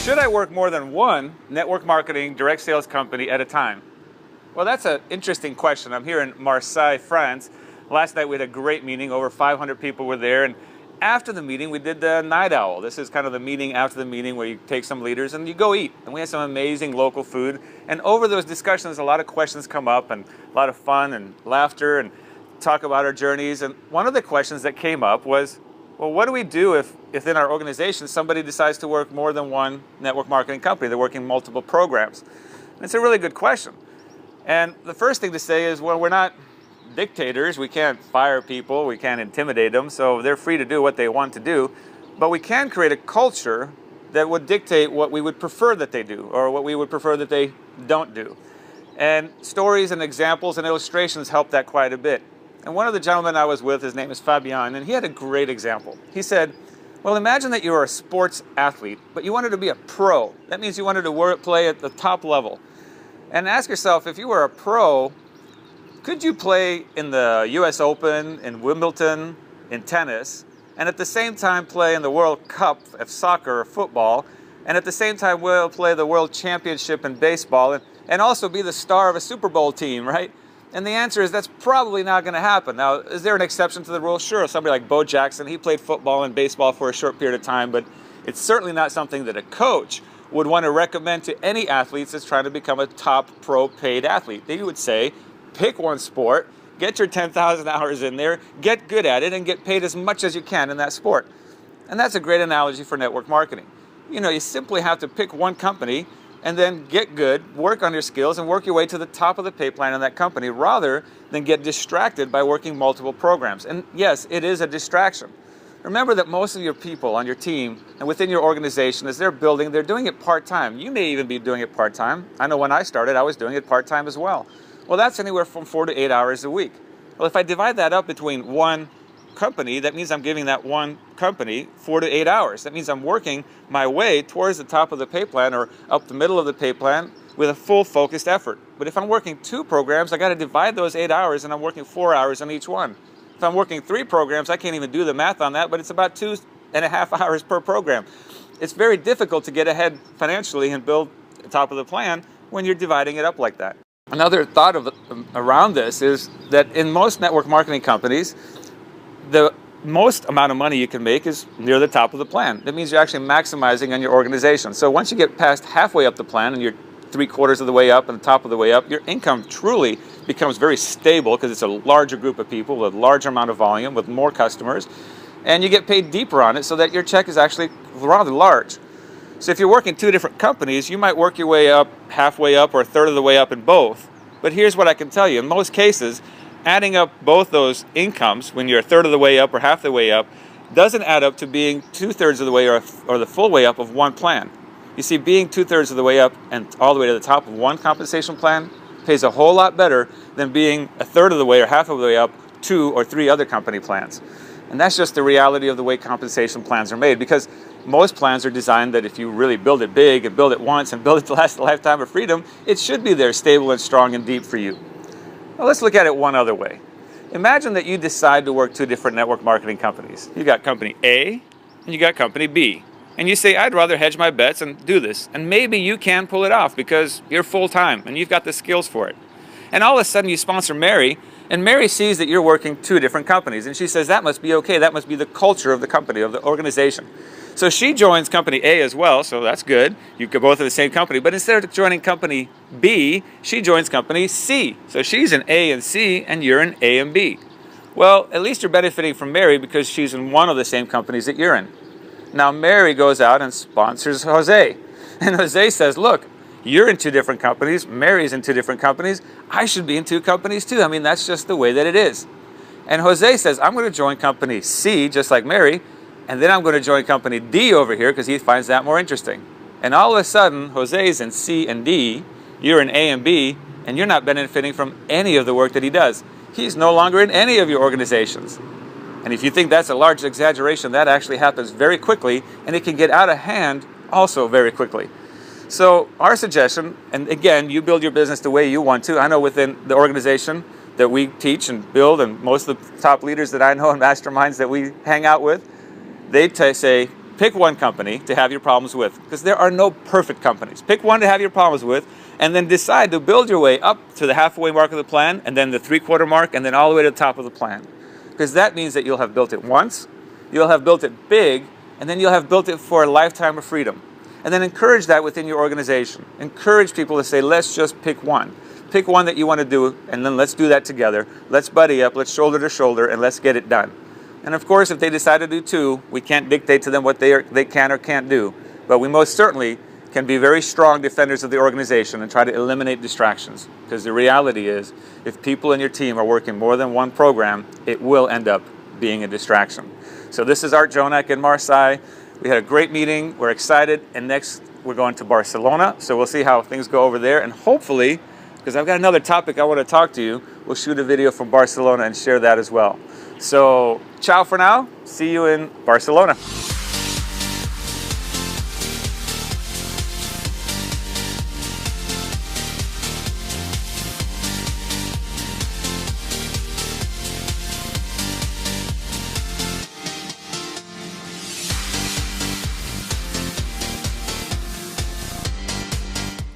Should I work more than one network marketing direct sales company at a time? Well, that's an interesting question. I'm here in Marseille, France. Last night we had a great meeting. Over 500 people were there. And after the meeting, we did the night owl. This is kind of the meeting after the meeting where you take some leaders and you go eat. And we had some amazing local food. And over those discussions, a lot of questions come up and a lot of fun and laughter and talk about our journeys. And one of the questions that came up was, well, what do we do if in our organization somebody decides to work more than one network marketing company? They're working multiple programs. And it's a really good question. And the first thing to say is, well, we're not dictators. We can't fire people. We can't intimidate them. So they're free to do what they want to do. But we can create a culture that would dictate what we would prefer that they do or what we would prefer that they don't do. And stories and examples and illustrations help that quite a bit. And one of the gentlemen I was with, his name is Fabian, and he had a great example. He said, well, imagine that you were a sports athlete, but you wanted to be a pro. That means you wanted to play at the top level. And ask yourself, if you were a pro, could you play in the US Open, in Wimbledon, in tennis, and at the same time play in the World Cup of soccer or football, and at the same time play the World Championship in baseball, and also be the star of a Super Bowl team, right? And the answer is that's probably not going to happen. Now, is there an exception to the rule? Sure, somebody like Bo Jackson, he played football and baseball for a short period of time, but it's certainly not something that a coach would want to recommend to any athletes that's trying to become a top pro paid athlete. They would say, pick one sport, get your 10,000 hours in there, get good at it, and get paid as much as you can in that sport. And that's a great analogy for network marketing. You know, you simply have to pick one company and then get good, work on your skills, and work your way to the top of the pay plan in that company rather than get distracted by working multiple programs. And yes, it is a distraction. Remember that most of your people on your team and within your organization, as they're building, they're doing it part-time. You may even be doing it part-time. I know when I started, I was doing it part-time as well. Well, that's anywhere from 4 to 8 hours a week. Well, if I divide that up between one company, that means I'm giving that one company 4 to 8 hours. That means I'm working my way towards the top of the pay plan or up the middle of the pay plan with a full focused effort. But if I'm working 2 programs, I got to divide those 8 hours and I'm working 4 hours on each one. If I'm working 3 programs, I can't even do the math on that, but it's about 2.5 hours per program. It's very difficult to get ahead financially and build the top of the plan when you're dividing it up like that. Another thought around this is that in most network marketing companies, the most amount of money you can make is near the top of the plan. That means you're actually maximizing on your organization. So once you get past halfway up the plan and you're 3/4 of the way up and the top of the way up, your income truly becomes very stable because it's a larger group of people with a larger amount of volume, with more customers, and you get paid deeper on it so that your check is actually rather large. So if you're working 2 different companies, you might work your way up, halfway up, or 1/3 of the way up in both. But here's what I can tell you. In most cases, adding up both those incomes when you're 1/3 of the way up or half the way up doesn't add up to being 2/3 of the way or the full way up of one plan. You see, being 2/3 of the way up and all the way to the top of one compensation plan pays a whole lot better than being 1/3 of the way or half of the way up 2 or 3 other company plans. And that's just the reality of the way compensation plans are made, because most plans are designed that if you really build it big and build it once and build it to last a lifetime of freedom, it should be there stable and strong and deep for you. Well, let's look at it one other way. Imagine that you decide to work 2 different network marketing companies. You got company A and you got company B. And you say, I'd rather hedge my bets and do this. And maybe you can pull it off because you're full-time and you've got the skills for it. And all of a sudden you sponsor Mary, and Mary sees that you're working 2 different companies. And she says, that must be okay. That must be the culture of the company, of the organization. So she joins company A as well, so that's good. You could both have the same company. But instead of joining company B, she joins company C. So she's in A and C, and you're in A and B. Well, at least you're benefiting from Mary because she's in one of the same companies that you're in. Now Mary goes out and sponsors Jose. And Jose says, look, you're in 2 different companies. Mary's in 2 different companies. I should be in 2 companies too. I mean, that's just the way that it is. And Jose says, I'm going to join company C, just like Mary, and then I'm going to join company D over here because he finds that more interesting. And all of a sudden, Jose's in C and D, you're in A and B, and you're not benefiting from any of the work that he does. He's no longer in any of your organizations. And if you think that's a large exaggeration, that actually happens very quickly, and it can get out of hand also very quickly. So our suggestion, and again, you build your business the way you want to. I know within the organization that we teach and build, and most of the top leaders that I know and masterminds that we hang out with, they say, Pick one company to have your problems with, because there are no perfect companies. Pick one to have your problems with, and then decide to build your way up to the halfway mark of the plan, and then the three-quarter mark, and then all the way to the top of the plan. Because that means that you'll have built it once, you'll have built it big, and then you'll have built it for a lifetime of freedom. And then encourage that within your organization. Encourage people to say, let's just pick one. Pick one that you want to do, and then let's do that together. Let's buddy up, let's shoulder to shoulder, and let's get it done. And of course, if they decide to do two, we can't dictate to them what they can or can't do. But we most certainly can be very strong defenders of the organization and try to eliminate distractions. Because the reality is, if people in your team are working more than one program, it will end up being a distraction. So this is Art Jonak in Marseille. We had a great meeting. We're excited. And next, we're going to Barcelona. So we'll see how things go over there. And hopefully, because I've got another topic I want to talk to you, we'll shoot a video from Barcelona and share that as well. So, ciao for now. See you in Barcelona.